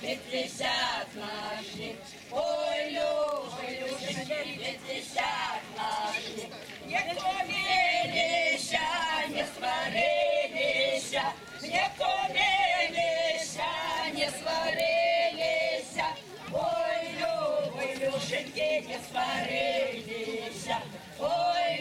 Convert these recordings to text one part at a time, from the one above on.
50 наших. Ой, Люшеньки, 50 наших. Не помилися, не сварилися, не помилися, не сварилися. Ой, Люшеньки, не сварилися. Ой,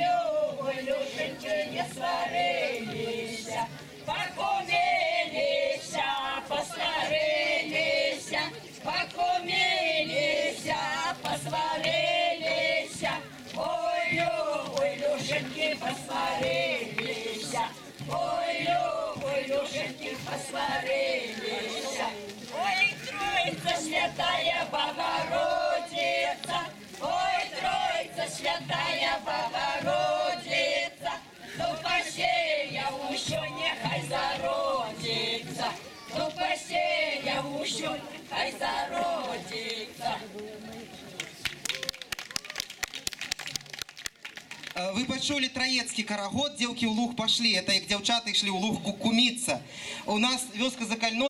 Люшеньки, не сварилися. Покумилися, посварилися, покумилися, посварилися. Ой, Люшеньки, посварилися. Ой, Люшеньки, посварилися. Ой, Троица Святая Богородица, ой, Троица Святая Богородица, ну посеял еще нехай зародится, ну посеял еще нехай зародится. Вы почули троецкий карагод, девки в луг пошли, это их девчата шли в луг кумиться. У нас вёска Закально.